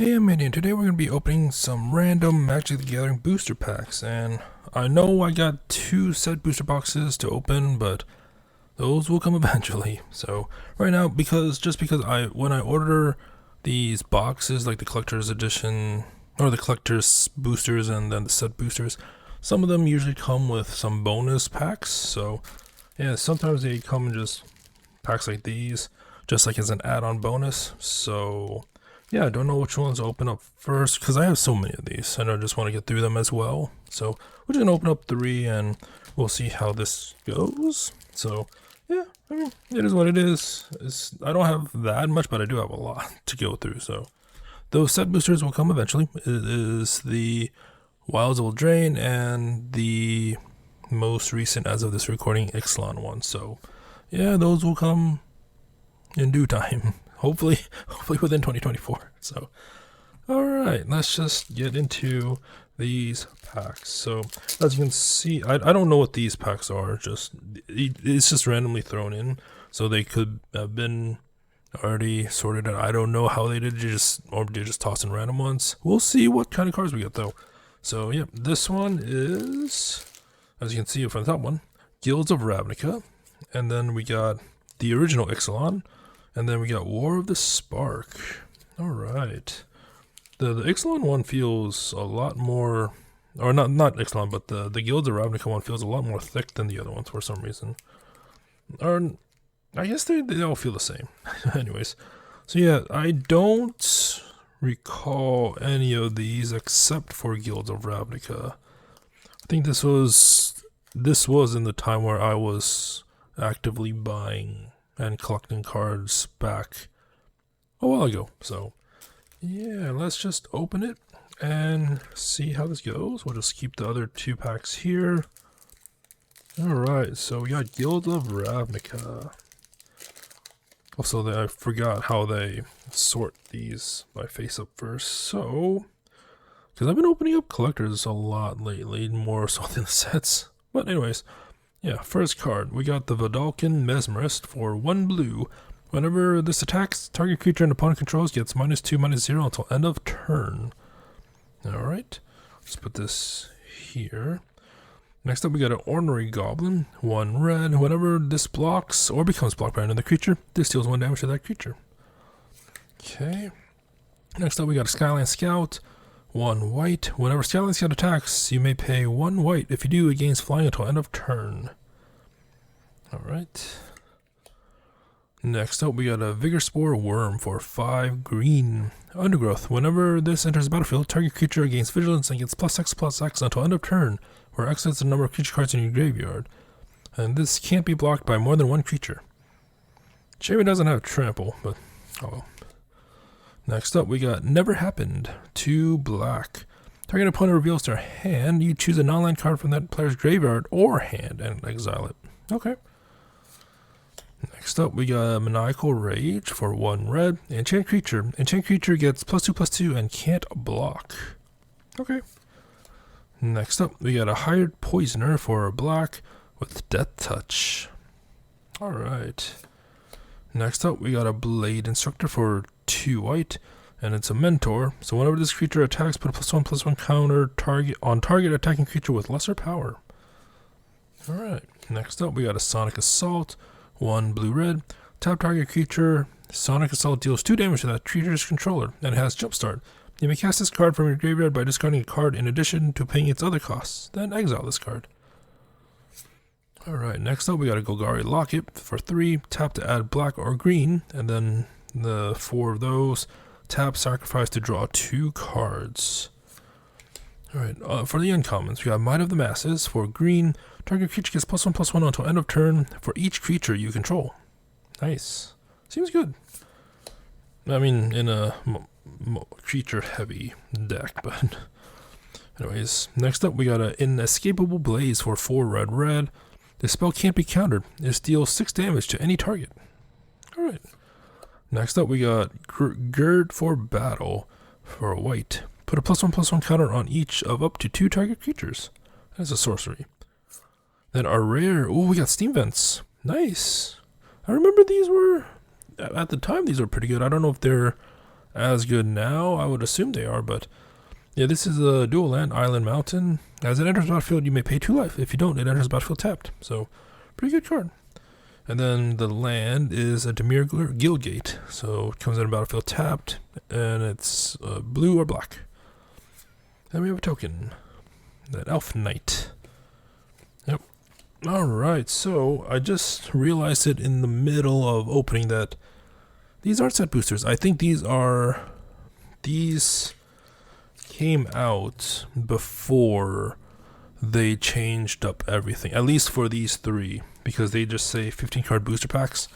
Hey, I'm Mandy, and today we're going to be opening some random Magic the Gathering booster packs. And I know I got two set booster boxes to open, but those will come eventually. So right now, because when I order these boxes, like the collector's edition or the collector's boosters and then the set boosters, some of them usually come with some bonus packs. So yeah, sometimes they come in just packs like these, just like as an add-on bonus. So yeah, I don't know which ones to open up first because I have so many of these and I just want to get through them as well. So we're just gonna open up 3 and we'll see how this goes. So yeah, I mean, it is what it is. I don't have that much, but I do have a lot to go through. So those set boosters will come eventually. It is the Wilds of Drain and the most recent, as of this recording, Ixalan one. So yeah, those will come in due time. Hopefully within 2024. So, all right, let's just get into these packs. So, as you can see, I don't know what these packs are. It's just randomly thrown in. So they could have been already sorted out. I don't know how they did. Or they just toss in random ones. We'll see what kind of cards we get though. So yeah, this one is, as you can see from the top one, Guilds of Ravnica, and then we got the original Ixalan. And then we got War of the Spark. Alright. The Ixalan one feels a lot more, or not Ixalan, but the Guilds of Ravnica one feels a lot more thick than the other ones for some reason. Or, I guess they all feel the same. Anyways. So yeah, I don't recall any of these except for Guilds of Ravnica. I think this was in the time where I was actively buying and collecting cards back a while ago. So yeah, let's just open it and see how this goes. We'll just keep the other 2 packs here. Alright, so we got Guild of Ravnica. Also, I forgot how they sort these by face up first. So, because I've been opening up collectors a lot lately, more so than the sets. But anyways, yeah, first card, we got the Vidalcan Mesmerist for 1 blue. Whenever this attacks, target creature an opponent controls gets -2/-0 until end of turn. Alright, let's put this here. Next up, we got an Ornery Goblin, 1 red. Whenever this blocks or becomes blocked by another creature, this deals 1 damage to that creature. Okay. Next up, we got a Skyline Scout, 1 white. Whenever Skyline Scout attacks, you may pay 1 white. If you do, it gains flying until end of turn. Alright. Next up, we got a Vigor Spore Worm for 5 green. Undergrowth. Whenever this enters the battlefield, target creature gains vigilance and gets +X/+X until end of turn, where X is the number of creature cards in your graveyard. And this can't be blocked by more than 1 creature. Shame it doesn't have trample, but oh well. Next up, we got Never Happened, 2 black. Target opponent reveals their hand. You choose a non-land card from that player's graveyard or hand and exile it. Okay. Next up, we got Maniacal Rage for 1 red. Enchant creature. Enchant creature gets +2/+2 and can't block. Okay. Next up, we got a Hired Poisoner for black with Death Touch. Alright. Next up, we got a Blade Instructor for 2 white, and it's a mentor. So whenever this creature attacks, put a +1/+1 counter on target attacking creature with lesser power. Alright, next up we got a Sonic Assault, 1 blue-red. Tap target creature. Sonic Assault deals 2 damage to that creature's controller, and it has Jumpstart. You may cast this card from your graveyard by discarding a card in addition to paying its other costs, then exile this card. Alright, next up we got a Golgari Locket for 3, tap to add black or green, and then the 4 of those, tap sacrifice to draw 2 cards. Alright, for the uncommons, we got Might of the Masses for green, target creature gets +1/+1 until end of turn for each creature you control. Nice. Seems good. I mean, in a creature heavy deck, but anyways, next up we got an Inescapable Blaze for 4 red. This spell can't be countered. It deals 6 damage to any target. Alright. Next up, we got Gird for Battle for a white. Put a +1/+1 counter on each of up to 2 target creatures. That's a sorcery. Then our rare, oh, we got Steam Vents. Nice. I remember these were, at the time, these were pretty good. I don't know if they're as good now. I would assume they are, but yeah, this is a dual land Island Mountain. As it enters the battlefield, you may pay 2 life. If you don't, it enters the battlefield tapped. So, pretty good card. And then the land is a Demir Guildgate. So, it comes in a battlefield tapped, and it's blue or black. Then we have a token, that Elf Knight. Yep. Alright, so I just realized it in the middle of opening that these aren't set boosters. I think these came out before they changed up everything, at least for these 3, because they just say 15 card booster packs.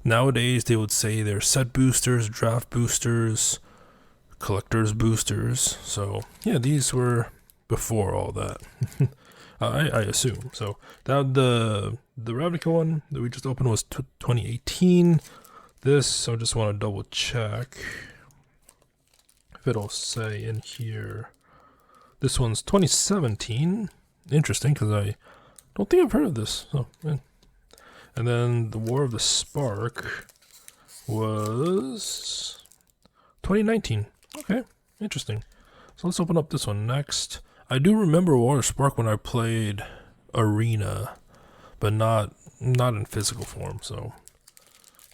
Nowadays they would say they're set boosters, draft boosters, collectors boosters. So yeah, these were before all that. I assume. So that the Ravnica one that we just opened was 2018. This, I just want to double check if it'll say in here. This one's 2017. Interesting, because I don't think I've heard of this. Oh, man. And then the War of the Spark was 2019. Okay, interesting. So let's open up this one next. I do remember War of the Spark when I played Arena, but not in physical form. So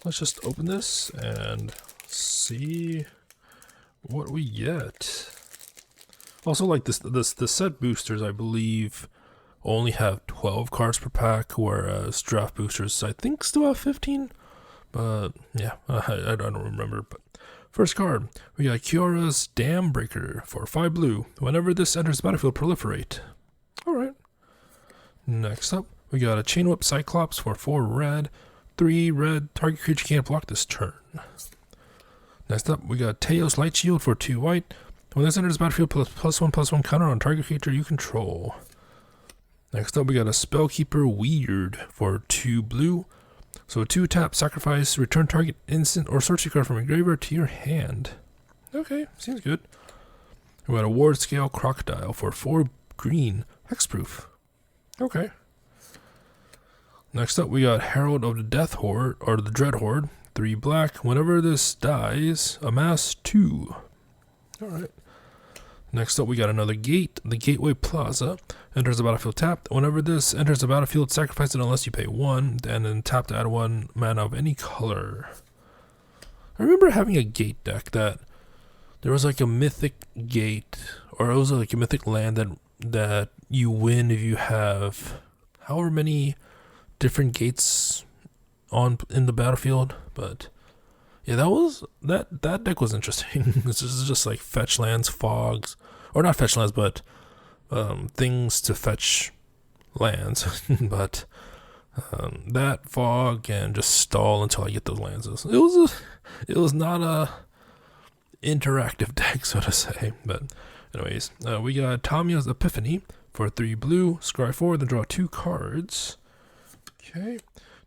let's just open this and see what we get. Also, like the set boosters, I believe, only have 12 cards per pack, whereas draft boosters, I think, still have 15. But yeah, I don't remember. But first card, we got Kiora's Dam Breaker for 5 blue. Whenever this enters the battlefield, proliferate. Alright. Next up, we got a Chain Whip Cyclops for 4 red. 3 red, target creature can't block this turn. Next up, we got Teos Light Shield for 2 white. When this enters the battlefield, +1/+1 counter on target creature you control. Next up, we got a Spellkeeper Weird for 2 blue. So 2 tap, sacrifice, return target instant or sorcery card from your graveyard to your hand. Okay, seems good. We got a Ward Scale Crocodile for 4 green, hexproof. Okay. Next up, we got Herald of the Death Horde, or the Dread Horde, 3 black. Whenever this dies, amass 2. Alright. Next up, we got another gate, the Gateway Plaza. Enters the battlefield tapped. Whenever this enters the battlefield, sacrifice it unless you pay 1, and then tap to add 1 mana of any color. I remember having a gate deck that there was like a mythic gate, or it was like a mythic land that you win if you have however many different gates in the battlefield. But yeah, that deck was interesting. This is just like fetch lands, fogs, or not fetch lands, but things to fetch lands. But that fog and just stall until I get those lands. It was not a interactive deck, so to say. But anyways, we got Tamiya's Epiphany for 3 blue, scry 4, then draw 2 cards. Okay.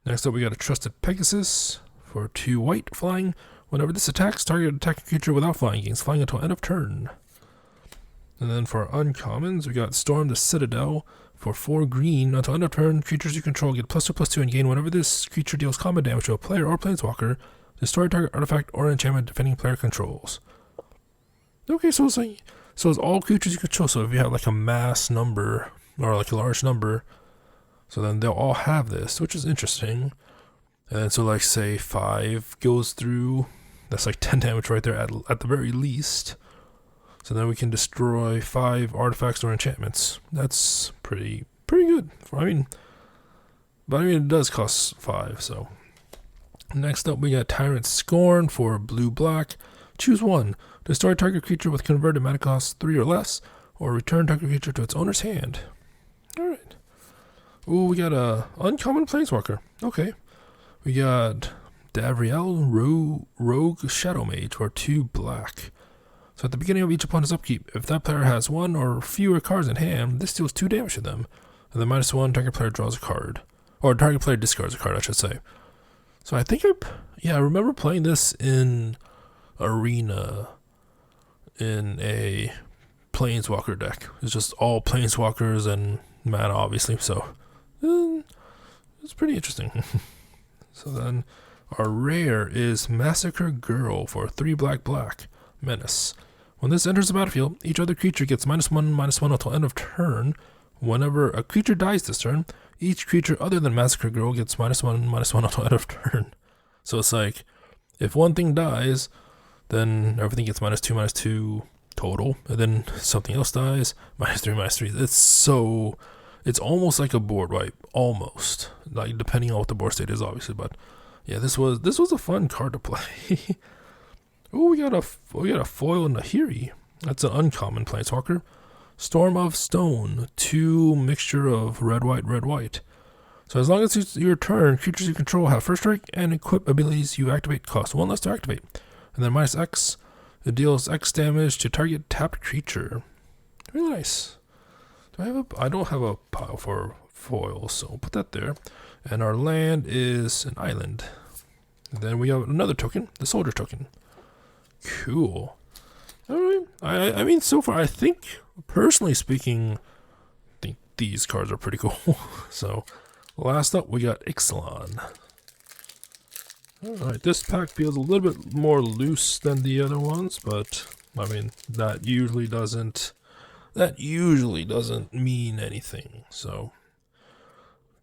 Next up, we got a Trusted Pegasus for 2 white flying. Whenever this attacks, target attacking creature without flying gains flying until end of turn. And then for uncommons, we got Storm the Citadel for 4 green. Until end of turn, creatures you control get +2/+2 and gain whenever this creature deals combat damage to a player or planeswalker. Destroy target artifact or enchantment defending player controls. Okay, so it's all creatures you control. So if you have like a mass number or like a large number, so then they'll all have this, which is interesting. And then so like say 5 goes through, that's like 10 damage right there at the very least. So then we can destroy 5 artifacts or enchantments. That's pretty good. But I mean it does cost 5. So next up we got Tyrant Scorn for blue black. Choose 1. Destroy target creature with converted mana cost 3 or less, or return target creature to its owner's hand. Alright. Ooh, we got a uncommon planeswalker. Okay. We got Davriel Rogue Shadow Mage for 2 black. So at the beginning of each opponent's upkeep, if that player has 1 or fewer cards in hand, this deals 2 damage to them. And then -1, target player draws a card. Or target player discards a card, I should say. So I think I remember playing this in Arena in a planeswalker deck. It's just all planeswalkers and mana, obviously, so it's pretty interesting. So then our rare is Massacre Girl for 3 black. Menace. When this enters the battlefield, each other creature gets -1/-1 until end of turn. Whenever a creature dies this turn, each creature other than Massacre Girl gets -1/-1 until end of turn. So it's like, if one thing dies, then everything gets -2/-2 total, and then something else dies, -3/-3. It's almost like a board wipe, almost. Like depending on what the board state is, obviously. But yeah, this was a fun card to play. Oh, we got a foil Nahiri. That's an uncommon planeswalker. Storm of Stone, 2 mixture of red white. So as long as it's your turn, creatures you control have first strike and equip abilities you activate cost 1 less to activate. And then -X, it deals X damage to target tapped creature. Really nice. I don't have a pile for foil, so I'll put that there. And our land is an island. And then we have another token, the soldier token. Cool. Alright. I mean, so far, I think, personally speaking, I think these cards are pretty cool. So, last up, we got Ixalan. Alright, this pack feels a little bit more loose than the other ones, but, I mean, that usually doesn't mean anything. So,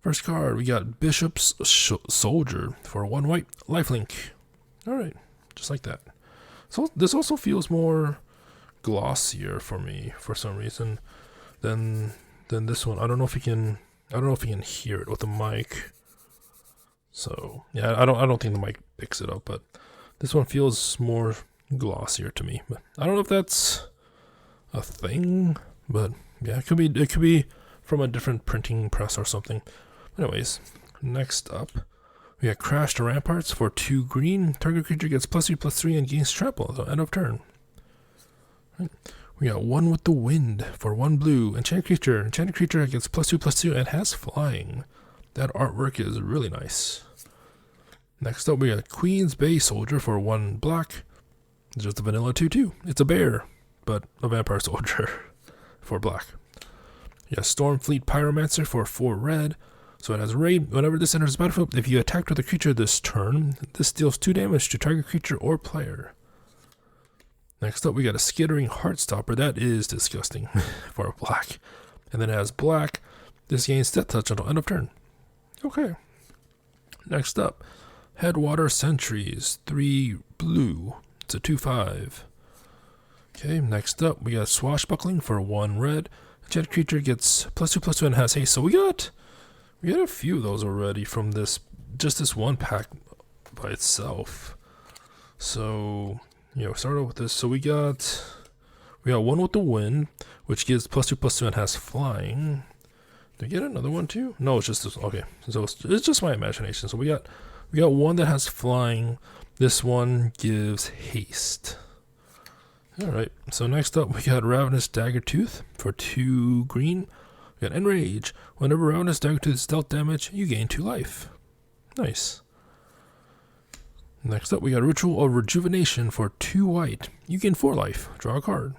first card, we got Bishop's Soldier for 1 white, lifelink. Alright, just like that. So this also feels more glossier for me for some reason than this one. I don't know if you can hear it with the mic. So yeah, I don't think the mic picks it up, but this one feels more glossier to me. But I don't know if that's a thing, but yeah, it could be from a different printing press or something. Anyways, next up, we got Crashed Ramparts for 2 green. Target creature gets +3/+3 and gains trample at the end of turn. Right. We got One with the Wind for 1 blue. Enchanted creature gets +2/+2 and has flying. That artwork is really nice. Next up, we got Queen's Bay Soldier for 1 black. It's just a vanilla 2/2. It's a bear, but a vampire soldier for black. We got Stormfleet Pyromancer for 4 red. So it has raid. Whenever this enters the battlefield, if you attack with a creature this turn, this deals 2 damage to target creature or player. Next up, we got a Skittering Heartstopper. That is disgusting for black. And then it has black. This gains Death Touch until end of turn. Okay. Next up, Headwater Sentries, 3 blue. It's a 2/5. Okay, next up, we got Swashbuckling for 1 red. Enchanted creature gets +2/+2 and has haste. So we got a few of those already from this one pack by itself. So, start out with this. So we got One with the Wind, which gives +2/+2 and has flying. Did we get another one too? No, it's just this. Okay, so it's just my imagination. So we got one that has flying. This one gives haste. Alright, so next up we got Ravenous Daggertooth for 2 green. We got Enrage. Whenever Ravenous Daggertooth dealt damage, you gain 2 life. Nice. Next up, we got Ritual of Rejuvenation for 2 white. You gain 4 life. Draw a card.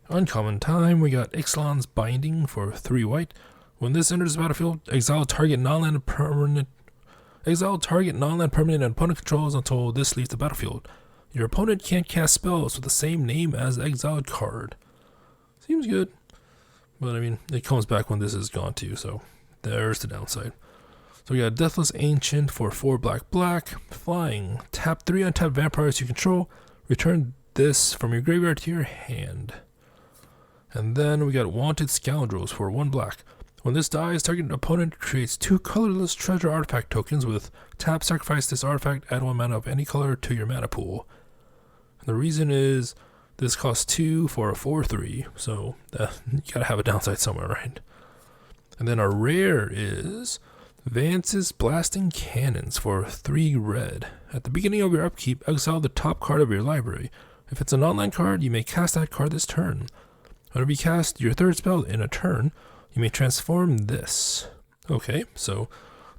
Uncommon time, we got Ixalan's Binding for 3 white. When this enters the battlefield, exile target non-land permanent and opponent controls until this leaves the battlefield. Your opponent can't cast spells with the same name as the exiled card. Seems good. But I mean, it comes back when this is gone too, so there's the downside. So we got Deathless Ancient for 4 black, flying. Tap 3 untapped vampires you control. Return this from your graveyard to your hand. And then we got Wanted Scoundrels for 1 black. When this dies, target opponent creates 2 colorless treasure artifact tokens with tap, sacrifice this artifact, add 1 mana of any color to your mana pool. And the reason is this costs 2 for a 4/3, so you gotta have a downside somewhere, right? And then our rare is Vance's Blasting Cannons for 3 red. At the beginning of your upkeep, exile the top card of your library. If it's an online card, you may cast that card this turn. Whenever you cast your 3rd spell in a turn, you may transform this. Okay, so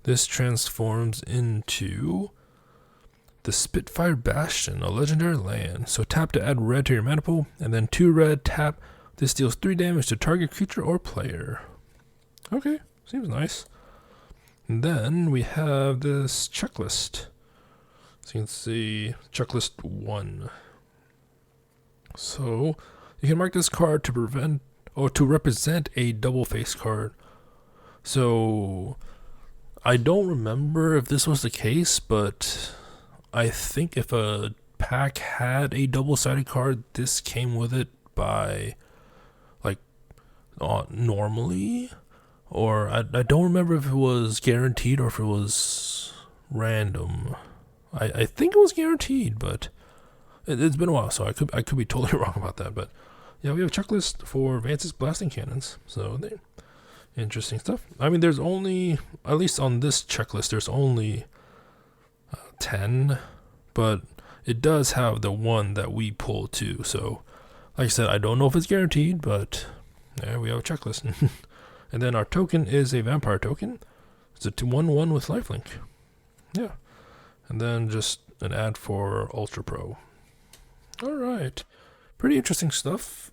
this transforms into the Spitfire Bastion, a legendary land. So tap to add red to your mana pool, and then 2 red, tap. This deals 3 damage to target creature or player. Okay, seems nice. And then we have this checklist. So you can see checklist 1. So you can mark this card to prevent or to represent a double face card. So I don't remember if this was the case, but I think if a pack had a double-sided card, this came with it by like normally, or I don't remember if it was guaranteed or if it was random. I think it was guaranteed, but it's been a while, so I could be totally wrong about that. But yeah, we have a checklist for Vance's blasting cannons, so they interesting stuff. I mean, there's only, at least on this checklist, there's only 10, but it does have the one that we pulled too. So, like I said, I don't know if it's guaranteed, but yeah, we have a checklist. And then our token is a vampire token. It's a 1/1 with lifelink. Yeah. And then just an ad for Ultra Pro. Alright. Pretty interesting stuff.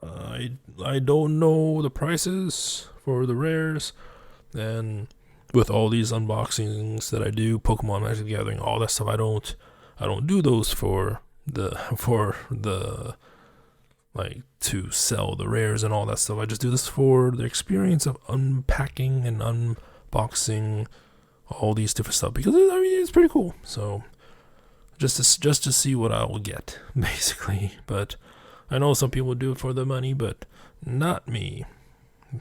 I don't know the prices for the rares, and with all these unboxings that I do, Pokemon Magic the Gathering, all that stuff, I don't do those for the like to sell the rares and all that stuff. I just do this for the experience of unpacking and unboxing all these different stuff, because I mean it's pretty cool. So just to see what I will get, basically. But I know some people do it for the money, but not me.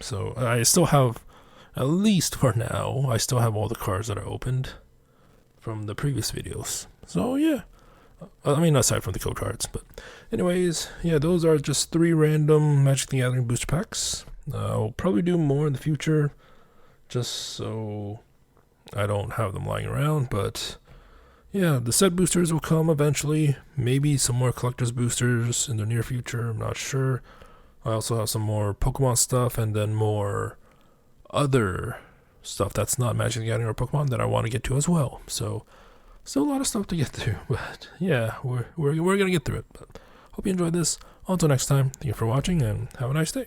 So I still have, at least for now, I still have all the cards that I opened from the previous videos. So yeah, I mean aside from the code cards. But anyways, yeah, those are just 3 random Magic the Gathering booster packs. I'll probably do more in the future, just so I don't have them lying around. But yeah, the set boosters will come eventually. Maybe some more collector's boosters in the near future. I'm not sure. I also have some more Pokemon stuff, and then more other stuff that's not Magic the Gathering or Pokemon that I want to get to as well. So still a lot of stuff to get to. But yeah, we're gonna get through it. But hope you enjoyed this. Until next time, thank you for watching, and have a nice day.